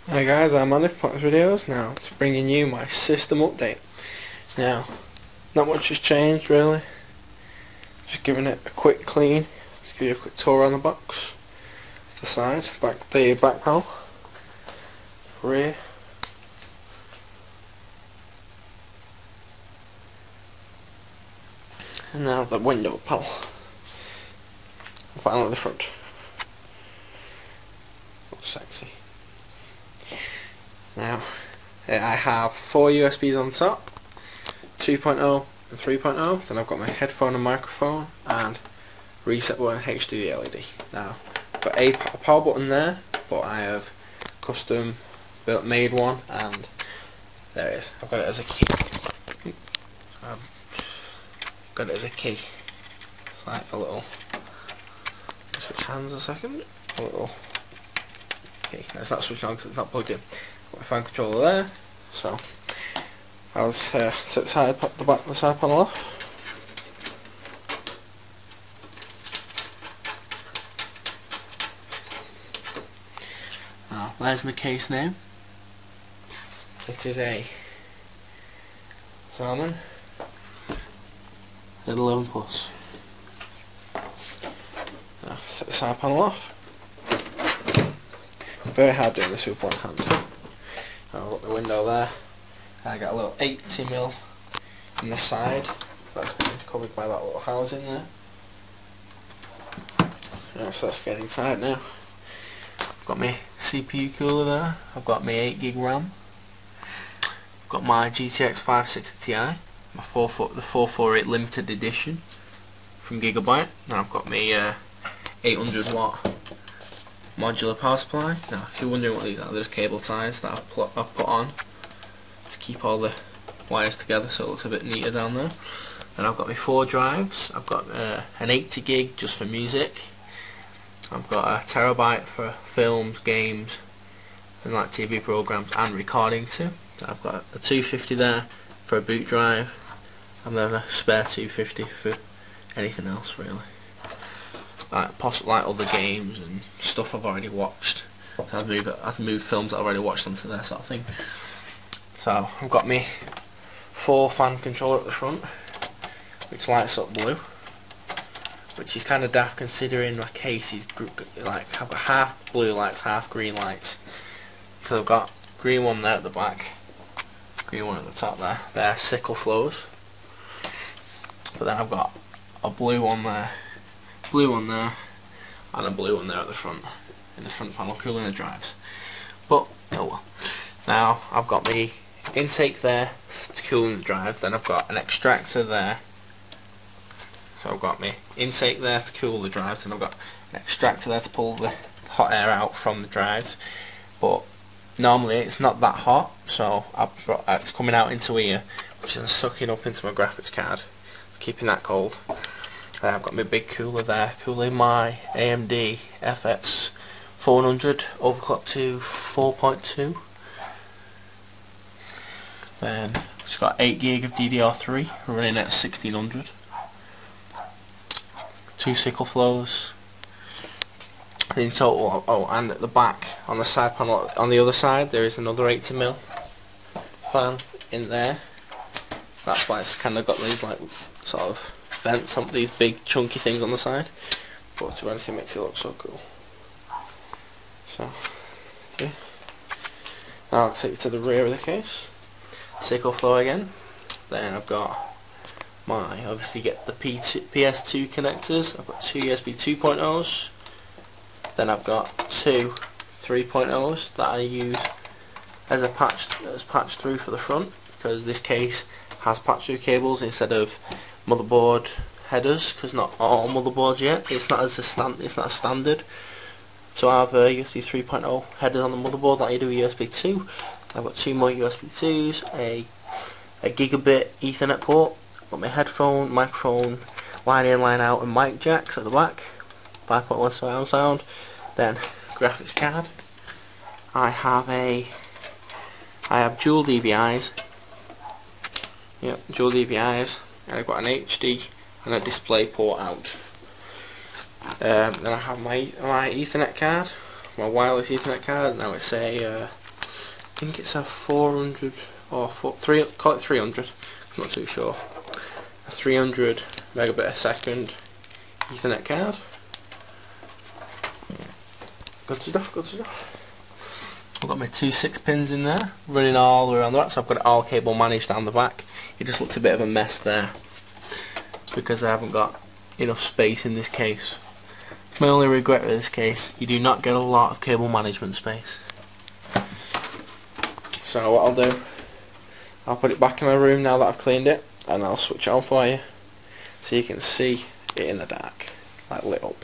Hi guys, I'm Andy from Potters Videos. Now, just bringing you my system update. Now, not much has changed really. Just giving it a quick clean. Just give you a quick tour on the box. The side, the back panel, rear, and now the window panel. And finally the front. Looks sexy. Now, I have 4 USBs on top, 2.0 and 3.0. Then I've got my headphone and microphone and reset button HDD LED. Now, I've got a power button there, but I have custom made one, and there it is. I've got it as a key. It's like a little. Switch hands a second. A little key. No, it's not switched on because it's not plugged in. Got my fan controller there. So I'll take the side panel off. Now, there's my case name. It is a Salmon at 11 plus. Now, set the side panel off. Very hard doing this with one hand. I've got the window there. I got a little 80mm in the side. That's been covered by that little housing there. So let's get inside now. I've got my CPU cooler there. I've got my 8GB RAM. I've got my GTX 560 Ti, my the 448 limited edition from Gigabyte. Then I've got my 800 watt modular power supply. Now, if you're wondering what these are, they're cable ties that I've put on to keep all the wires together so it looks a bit neater down there. Then I've got my 4 drives. I've got an 80GB just for music. I've got a terabyte for films, games, and like TV programs and recording too. I've got a 250 there for a boot drive, and then a spare 250 for anything else really. Like other games and stuff I've already watched. I've moved films that I've already watched onto there sort of thing. So I've got my 4 fan controller at the front, which lights up blue, which is kind of daft considering my case is like I've got half blue lights, half green lights. So I've got green one there at the back, green one at the top there. They're sickle flows. But then I've got a blue one there, and a blue one there at the front, in the front panel, cooling the drives. But oh well. Now I've got the intake there to cool the drive. Then I've got an extractor there. So I've got my intake there to cool the drives, and I've got an extractor there to pull the hot air out from the drives. But normally it's not that hot, so it's coming out into here, which is sucking up into my graphics card, keeping that cold. I've got my big cooler there, cooling my AMD FX 400 overclocked to 4.2. Then it's got 8GB of DDR3 running at 1600. 2 sickle flows. In total, and at the back on the side panel, on the other side, there is another 80mm fan in there. That's why it's kind of got these like sort of vents on these big chunky things on the side. But to be honest, it makes it look so cool. So yeah. Now I'll take you to the rear of the case. Sickle flow again. Then I've got my, obviously get the PS2 connectors. I've got 2 USB 2.0s. Then I've got 2 3.0s that I use as patched through for the front, because this case has patch through cables instead of motherboard headers, because not all motherboards yet. It's not a standard. So I have a USB 3.0 headers on the motherboard like you do with USB 2. I've got 2 more USB 2s, a gigabit Ethernet port. I've got my headphone, microphone, line in, line out, and mic jacks at the back. 5.1 surround sound. Then graphics card. I have dual DVIs. Yep, dual DVIs. And I've got an HD and a display port out. Then I have my Ethernet card, my wireless Ethernet card. Now it's a think it's a 400 or 3, call it 300. I'm not too sure. A 300 megabit a second Ethernet card. Good stuff, good stuff. I've got my two 6-pins in there, running all the way around the back, so I've got it all cable managed down the back. It just looks a bit of a mess there, because I haven't got enough space in this case. My only regret with this case, you do not get a lot of cable management space. So what I'll do, I'll put it back in my room now that I've cleaned it, and I'll switch it on for you, so you can see it in the dark, like lit up.